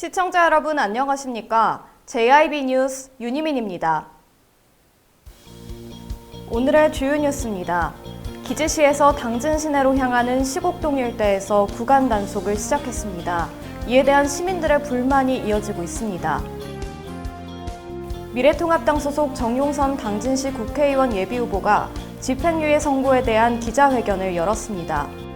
시청자 여러분 안녕하십니까? JIB 뉴스 윤희민입니다. 오늘의 주요 뉴스입니다. 기지시에서 당진 시내로 향하는 시곡동 일대에서 구간 단속을 시작했습니다. 이에 대한 시민들의 불만이 이어지고 있습니다. 미래통합당 소속 정용선 당진시 국회의원 예비후보가 집행유예 선고에 대한 기자회견을 열었습니다.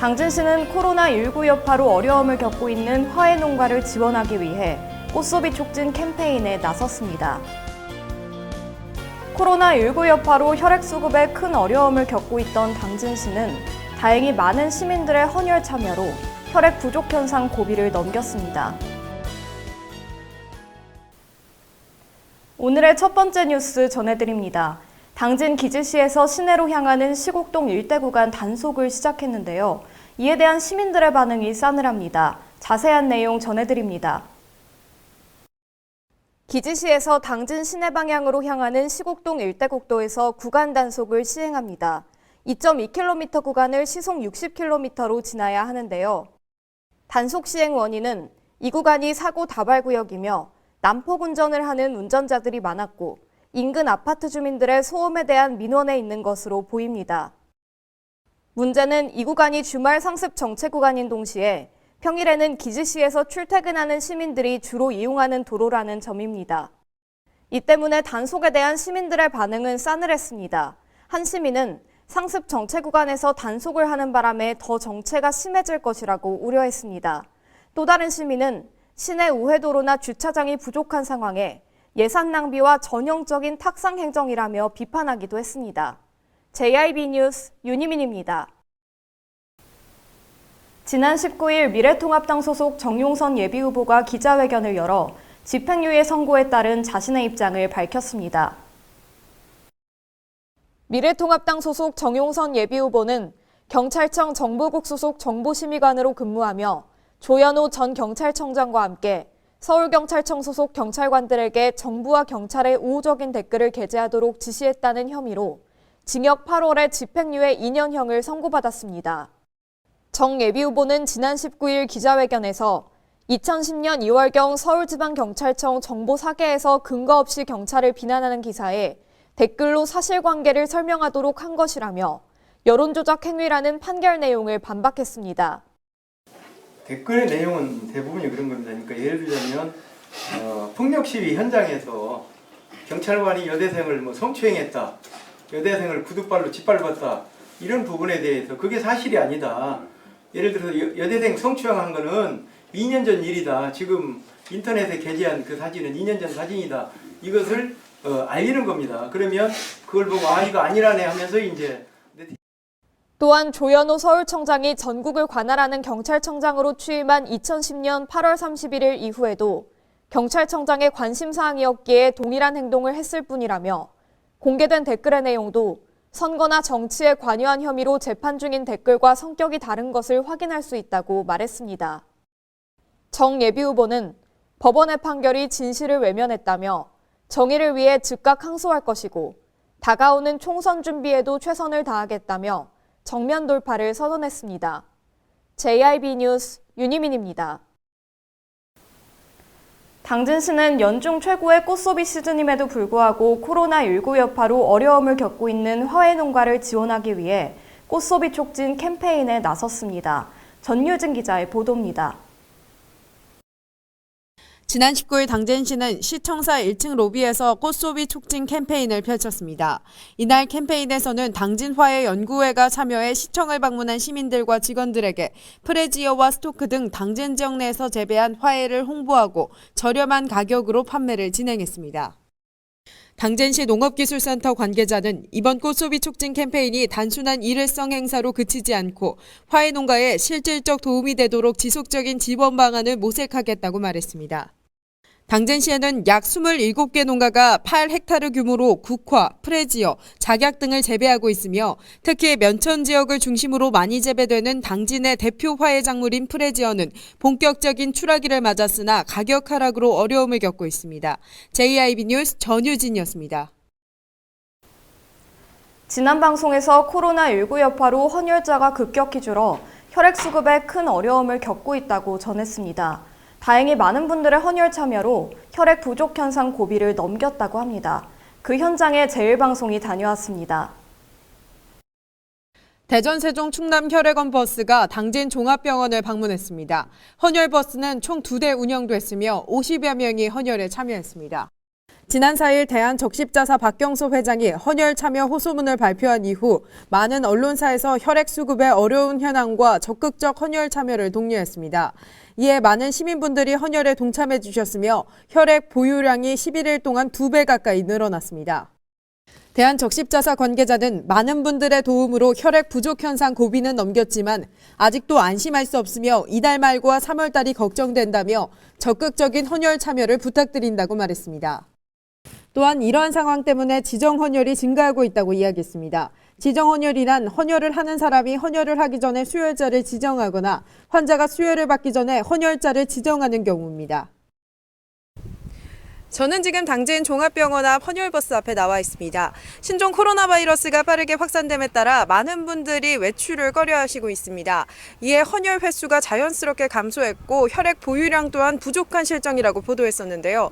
당진시는 코로나19 여파로 어려움을 겪고 있는 화훼 농가를 지원하기 위해 꽃소비 촉진 캠페인에 나섰습니다. 코로나19 여파로 혈액 수급에 큰 어려움을 겪고 있던 당진시는 다행히 많은 시민들의 헌혈 참여로 혈액 부족 현상 고비를 넘겼습니다. 오늘의 첫 번째 뉴스 전해드립니다. 당진 기지시에서 시내로 향하는 시곡동 일대 구간 단속을 시작했는데요. 이에 대한 시민들의 반응이 싸늘합니다. 자세한 내용 전해드립니다. 기지시에서 당진 시내 방향으로 향하는 시곡동 일대 국도에서 구간 단속을 시행합니다. 2.2km 구간을 시속 60km로 지나야 하는데요. 단속 시행 원인은 이 구간이 사고 다발 구역이며 난폭 운전을 하는 운전자들이 많았고 인근 아파트 주민들의 소음에 대한 민원에 있는 것으로 보입니다. 문제는 이 구간이 주말 상습 정체 구간인 동시에 평일에는 기지시에서 출퇴근하는 시민들이 주로 이용하는 도로라는 점입니다. 이 때문에 단속에 대한 시민들의 반응은 싸늘했습니다. 한 시민은 상습 정체 구간에서 단속을 하는 바람에 더 정체가 심해질 것이라고 우려했습니다. 또 다른 시민은 시내 우회도로나 주차장이 부족한 상황에 예산 낭비와 전형적인 탁상 행정이라며 비판하기도 했습니다. JIB 뉴스 윤희민입니다. 지난 19일 미래통합당 소속 정용선 예비후보가 기자회견을 열어 집행유예 선고에 따른 자신의 입장을 밝혔습니다. 미래통합당 소속 정용선 예비후보는 경찰청 정보국 소속 정보심의관으로 근무하며 조현오 전 경찰청장과 함께 서울경찰청 소속 경찰관들에게 정부와 경찰의 우호적인 댓글을 게재하도록 지시했다는 혐의로 징역 8월에 집행유예 2년형을 선고받았습니다. 정 예비후보는 지난 19일 기자회견에서 2010년 2월경 서울지방경찰청 정보 사계에서 근거 없이 경찰을 비난하는 기사에 댓글로 사실관계를 설명하도록 한 것이라며 여론조작 행위라는 판결 내용을 반박했습니다. 댓글의 내용은 대부분이 그런 겁니다. 그러니까 예를 들자면 폭력 시위 현장에서 경찰관이 여대생을 성추행했다, 여대생을 구두발로 짓밟았다 이런 부분에 대해서 그게 사실이 아니다. 예를 들어서 여대생 성추행한 거는 2년 전 일이다. 지금 인터넷에 게재한 그 사진은 2년 전 사진이다. 이것을 알리는 겁니다. 그러면 그걸 보고 이거 아니라네 하면서 이제 또한 조현오 서울청장이 전국을 관할하는 경찰청장으로 취임한 2010년 8월 31일 이후에도 경찰청장의 관심사항이었기에 동일한 행동을 했을 뿐이라며 공개된 댓글의 내용도 선거나 정치에 관여한 혐의로 재판 중인 댓글과 성격이 다른 것을 확인할 수 있다고 말했습니다. 정 예비후보는 법원의 판결이 진실을 외면했다며 정의를 위해 즉각 항소할 것이고 다가오는 총선 준비에도 최선을 다하겠다며 정면 돌파를 선언했습니다. JIB 뉴스 윤희민입니다. 당진시는 연중 최고의 꽃소비 시즌임에도 불구하고 코로나19 여파로 어려움을 겪고 있는 화훼 농가를 지원하기 위해 꽃소비 촉진 캠페인에 나섰습니다. 전유진 기자의 보도입니다. 지난 19일 당진시는 시청사 1층 로비에서 꽃소비 촉진 캠페인을 펼쳤습니다. 이날 캠페인에서는 당진화훼 연구회가 참여해 시청을 방문한 시민들과 직원들에게 프레지어와 스토크 등 당진 지역 내에서 재배한 화훼를 홍보하고 저렴한 가격으로 판매를 진행했습니다. 당진시 농업기술센터 관계자는 이번 꽃소비 촉진 캠페인이 단순한 일회성 행사로 그치지 않고 화훼 농가에 실질적 도움이 되도록 지속적인 지원 방안을 모색하겠다고 말했습니다. 당진시에는 약 27개 농가가 8헥타르 규모로 국화, 프레지어, 작약 등을 재배하고 있으며 특히 면천 지역을 중심으로 많이 재배되는 당진의 대표 화훼 작물인 프레지어는 본격적인 출하기를 맞았으나 가격 하락으로 어려움을 겪고 있습니다. JIB 뉴스 전유진이었습니다. 지난 방송에서 코로나19 여파로 헌혈자가 급격히 줄어 혈액 수급에 큰 어려움을 겪고 있다고 전했습니다. 다행히 많은 분들의 헌혈 참여로 혈액 부족 현상 고비를 넘겼다고 합니다. 그 현장에 제일방송이 다녀왔습니다. 대전 세종 충남 혈액원 버스가 당진 종합병원을 방문했습니다. 헌혈 버스는 총 2대 운영됐으며 50여 명이 헌혈에 참여했습니다. 지난 4일 대한적십자사 박경소 회장이 헌혈 참여 호소문을 발표한 이후 많은 언론사에서 혈액 수급의 어려운 현황과 적극적 헌혈 참여를 독려했습니다. 이에 많은 시민분들이 헌혈에 동참해 주셨으며 혈액 보유량이 11일 동안 2배 가까이 늘어났습니다. 대한적십자사 관계자는 많은 분들의 도움으로 혈액 부족 현상 고비는 넘겼지만 아직도 안심할 수 없으며 이달 말과 3월 달이 걱정된다며 적극적인 헌혈 참여를 부탁드린다고 말했습니다. 또한 이러한 상황 때문에 지정 헌혈이 증가하고 있다고 이야기했습니다. 지정 헌혈이란 헌혈을 하는 사람이 헌혈을 하기 전에 수혈자를 지정하거나 환자가 수혈을 받기 전에 헌혈자를 지정하는 경우입니다. 저는 지금 당진 종합병원 앞 헌혈버스 앞에 나와 있습니다. 신종 코로나 바이러스가 빠르게 확산됨에 따라 많은 분들이 외출을 꺼려하시고 있습니다. 이에 헌혈 횟수가 자연스럽게 감소했고 혈액 보유량 또한 부족한 실정이라고 보도했었는데요.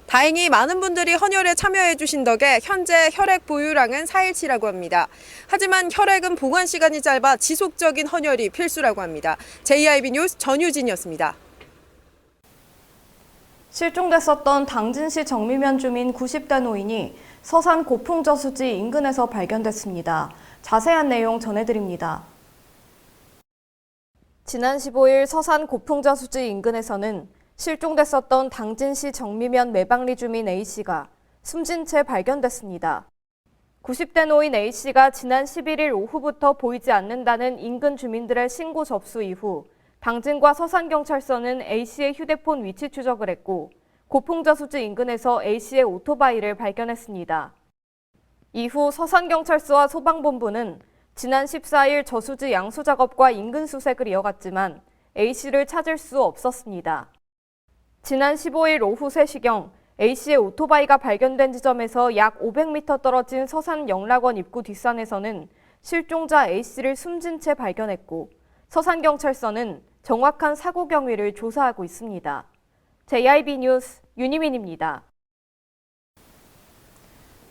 다행히 많은 분들이 헌혈에 참여해 주신 덕에 현재 혈액 보유량은 4일치라고 합니다. 하지만 혈액은 보관 시간이 짧아 지속적인 헌혈이 필수라고 합니다. JIB 뉴스 전유진이었습니다. 실종됐었던 당진시 정미면 주민 90대 노인이 서산 고풍저수지 인근에서 발견됐습니다. 자세한 내용 전해드립니다. 지난 15일 서산 고풍저수지 인근에서는 실종됐었던 당진시 정미면 매방리 주민 A씨가 숨진 채 발견됐습니다. 90대 노인 A씨가 지난 11일 오후부터 보이지 않는다는 인근 주민들의 신고 접수 이후 당진과 서산경찰서는 A씨의 휴대폰 위치 추적을 했고 고풍저수지 인근에서 A씨의 오토바이를 발견했습니다. 이후 서산경찰서와 소방본부는 지난 14일 저수지 양수 작업과 인근 수색을 이어갔지만 A씨를 찾을 수 없었습니다. 지난 15일 오후 3시경 A씨의 오토바이가 발견된 지점에서 약 500m 떨어진 서산 영락원 입구 뒷산에서는 실종자 A씨를 숨진 채 발견했고 서산경찰서는 정확한 사고 경위를 조사하고 있습니다. JIB 뉴스 윤희민입니다.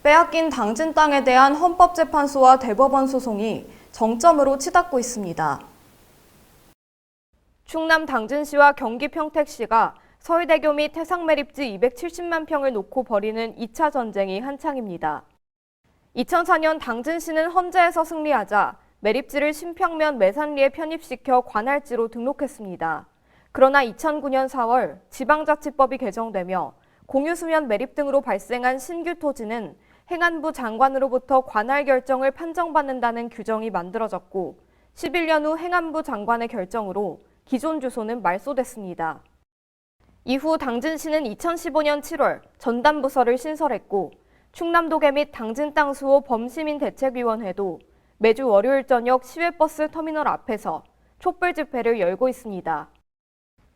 빼앗긴 당진 땅에 대한 헌법재판소와 대법원 소송이 정점으로 치닫고 있습니다. 충남 당진시와 경기 평택시가 서울대교 및 해상매립지 270만 평을 놓고 벌이는 2차 전쟁이 한창입니다. 2004년 당진시는 헌재에서 승리하자 매립지를 신평면 매산리에 편입시켜 관할지로 등록했습니다. 그러나 2009년 4월 지방자치법이 개정되며 공유수면 매립 등으로 발생한 신규 토지는 행안부 장관으로부터 관할 결정을 판정받는다는 규정이 만들어졌고 11년 후 행안부 장관의 결정으로 기존 주소는 말소됐습니다. 이후 당진시는 2015년 7월 전담부서를 신설했고 충남도계 및 당진 땅 수호 범시민 대책위원회도 매주 월요일 저녁 시외버스 터미널 앞에서 촛불 집회를 열고 있습니다.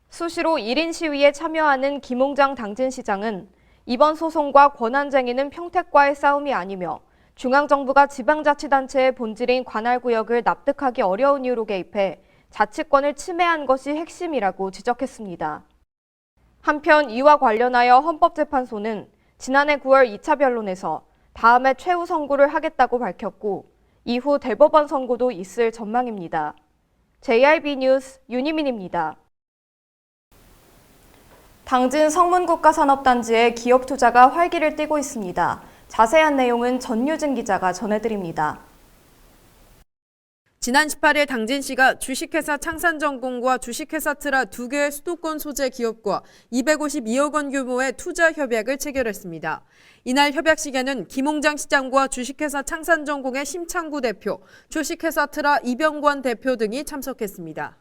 수시로 1인 시위에 참여하는 김홍장 당진시장은 이번 소송과 권한쟁의는 평택과의 싸움이 아니며 중앙정부가 지방자치단체의 본질인 관할구역을 납득하기 어려운 이유로 개입해 자치권을 침해한 것이 핵심이라고 지적했습니다. 한편 이와 관련하여 헌법재판소는 지난해 9월 2차 변론에서 다음해 최후 선고를 하겠다고 밝혔고 이후 대법원 선고도 있을 전망입니다. JIB 뉴스 윤희민입니다. 당진 성문국가산업단지에 기업 투자가 활기를 띠고 있습니다. 자세한 내용은 전유진 기자가 전해드립니다. 지난 18일 당진시가 주식회사 창산전공과 주식회사 트라 2개의 수도권 소재 기업과 252억 원 규모의 투자 협약을 체결했습니다. 이날 협약식에는 김홍장 시장과 주식회사 창산전공의 심창구 대표, 주식회사 트라 이병관 대표 등이 참석했습니다.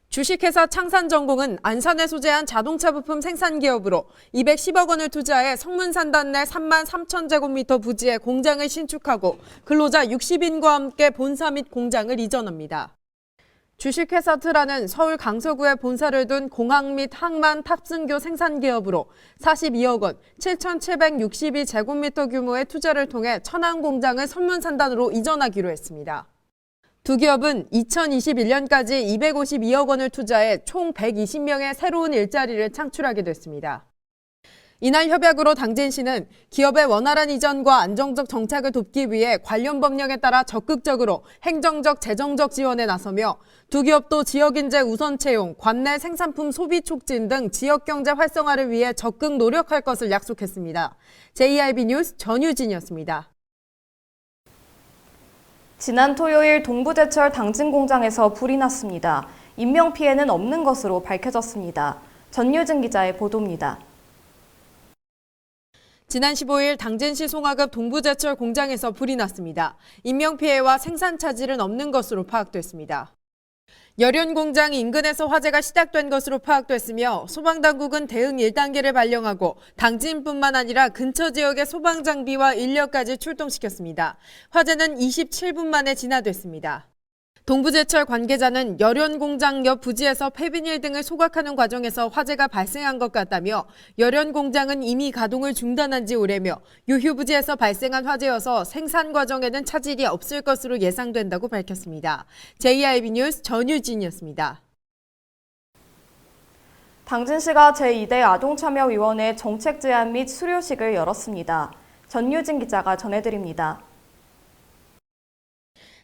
주식회사 창산전공은 안산에 소재한 자동차 부품 생산기업으로 210억 원을 투자해 성문산단 내 3만 3천 제곱미터 부지에 공장을 신축하고 근로자 60인과 함께 본사 및 공장을 이전합니다. 주식회사 트라는 서울 강서구에 본사를 둔 공항 및 항만 탑승교 생산기업으로 42억 원, 7,762제곱미터 규모의 투자를 통해 천안 공장을 성문산단으로 이전하기로 했습니다. 두 기업은 2021년까지 252억 원을 투자해 총 120명의 새로운 일자리를 창출하게 됐습니다. 이날 협약으로 당진시는 기업의 원활한 이전과 안정적 정착을 돕기 위해 관련 법령에 따라 적극적으로 행정적, 재정적 지원에 나서며 두 기업도 지역인재 우선 채용, 관내 생산품 소비 촉진 등 지역경제 활성화를 위해 적극 노력할 것을 약속했습니다. JIB 뉴스 전유진이었습니다. 지난 토요일 동부제철 당진 공장에서 불이 났습니다. 인명피해는 없는 것으로 밝혀졌습니다. 전유진 기자의 보도입니다. 지난 15일 당진시 송화급 동부제철 공장에서 불이 났습니다. 인명피해와 생산 차질은 없는 것으로 파악됐습니다. 열연 공장 인근에서 화재가 시작된 것으로 파악됐으며 소방당국은 대응 1단계를 발령하고 당진뿐만 아니라 근처 지역의 소방 장비와 인력까지 출동시켰습니다. 화재는 27분 만에 진화됐습니다. 동부제철 관계자는 열연 공장 옆 부지에서 폐비닐 등을 소각하는 과정에서 화재가 발생한 것 같다며 열연 공장은 이미 가동을 중단한 지 오래며 유휴 부지에서 발생한 화재여서 생산 과정에는 차질이 없을 것으로 예상된다고 밝혔습니다. JIB 뉴스 전유진이었습니다. 당진시가 제2대 아동참여위원회 정책 제안 및 수료식을 열었습니다. 전유진 기자가 전해드립니다.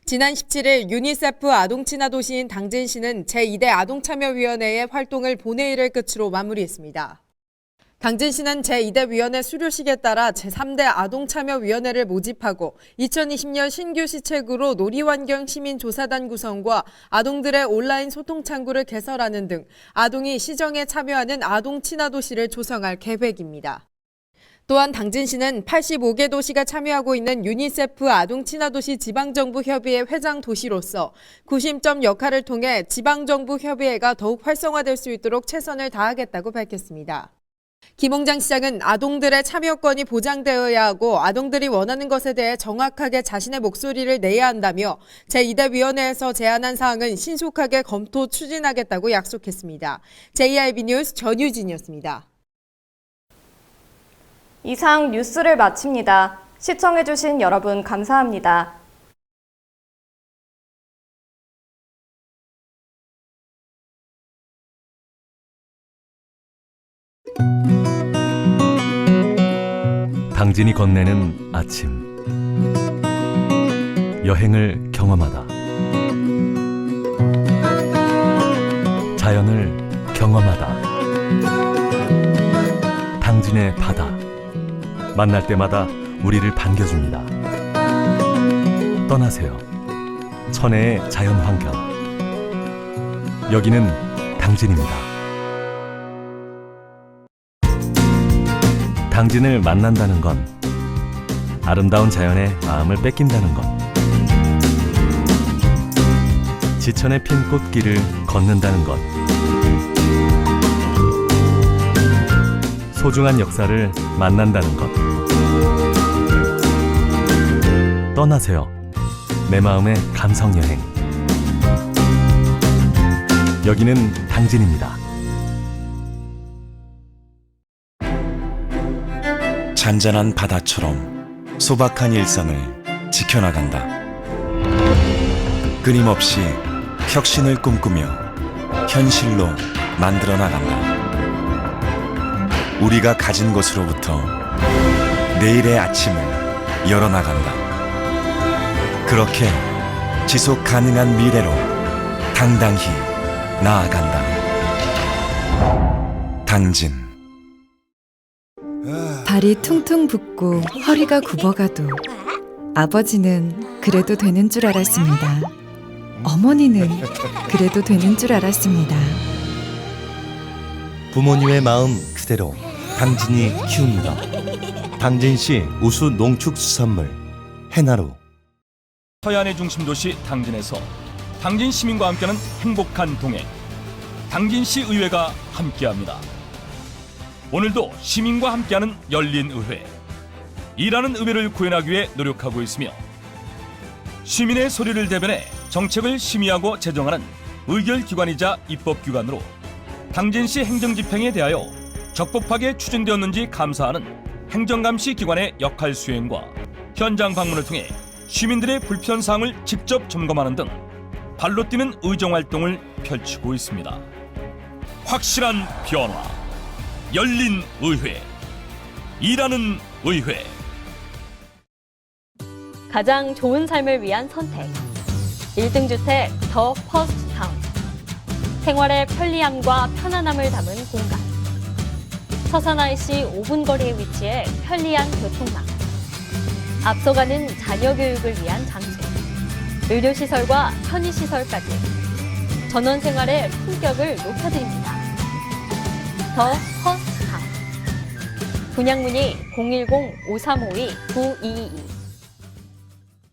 지난 17일 유니세프 아동친화 도시인 당진시는 제2대 아동참여위원회의 활동을 본회의를 끝으로 마무리했습니다. 당진시는 제2대 위원회 수료식에 따라 제3대 아동참여위원회를 모집하고 2020년 신규 시책으로 놀이환경 시민조사단 구성과 아동들의 온라인 소통 창구를 개설하는 등 아동이 시정에 참여하는 아동친화 도시를 조성할 계획입니다. 또한 당진시는 85개 도시가 참여하고 있는 유니세프 아동친화도시 지방정부협의회 회장 도시로서 구심점 역할을 통해 지방정부 협의회가 더욱 활성화될 수 있도록 최선을 다하겠다고 밝혔습니다. 김홍장 시장은 아동들의 참여권이 보장되어야 하고 아동들이 원하는 것에 대해 정확하게 자신의 목소리를 내야 한다며 제2대 위원회에서 제안한 사항은 신속하게 검토 추진하겠다고 약속했습니다. JIB 뉴스 전유진이었습니다. 이상 뉴스를 마칩니다. 시청해주신 여러분 감사합니다. 당진이 건네는 아침, 여행을 경험하다, 자연을 경험하다, 당진의 바다, 만날 때마다 우리를 반겨줍니다. 떠나세요. 천혜의 자연환경. 여기는 당진입니다. 당진을 만난다는 건 아름다운 자연에 마음을 뺏긴다는 것, 지천에 핀 꽃길을 걷는다는 것, 소중한 역사를 만난다는 것. 떠나세요. 내 마음의 감성여행. 여기는 당진입니다. 잔잔한 바다처럼 소박한 일상을 지켜나간다. 끊임없이 혁신을 꿈꾸며 현실로 만들어 나간다. 우리가 가진 것으로부터 내일의 아침을 열어나간다. 그렇게 지속 가능한 미래로 당당히 나아간다. 당진. 발이 퉁퉁 붓고 허리가 굽어가도 아버지는 그래도 되는 줄 알았습니다. 어머니는 그래도 되는 줄 알았습니다. 부모님의 마음 그대로 당진이 키웁니다. 당진시 우수 농축수산물 해나루. 서해안의 중심도시 당진에서 당진 시민과 함께하는 행복한 동행, 당진시 의회가 함께합니다. 오늘도 시민과 함께하는 열린 의회, 일하는 의회를 구현하기 위해 노력하고 있으며 시민의 소리를 대변해 정책을 심의하고 제정하는 의결기관이자 입법기관으로 당진시 행정집행에 대하여 적법하게 추진되었는지 감사하는 행정감시 기관의 역할 수행과 현장 방문을 통해 시민들의 불편사항을 직접 점검하는 등 발로 뛰는 의정 활동을 펼치고 있습니다. 확실한 변화, 열린 의회, 일하는 의회. 가장 좋은 삶을 위한 선택. 1등 주택 더 퍼스트 타운. 생활의 편리함과 편안함을 담은 공간. 서산 IC 5분 거리에 위치해 편리한 교통망. 앞서가는 자녀 교육을 위한 장소. 의료시설과 편의시설까지. 전원 생활의 품격을 높여드립니다. 더 퍼스트 타운. 분양 문의 010-5352-9222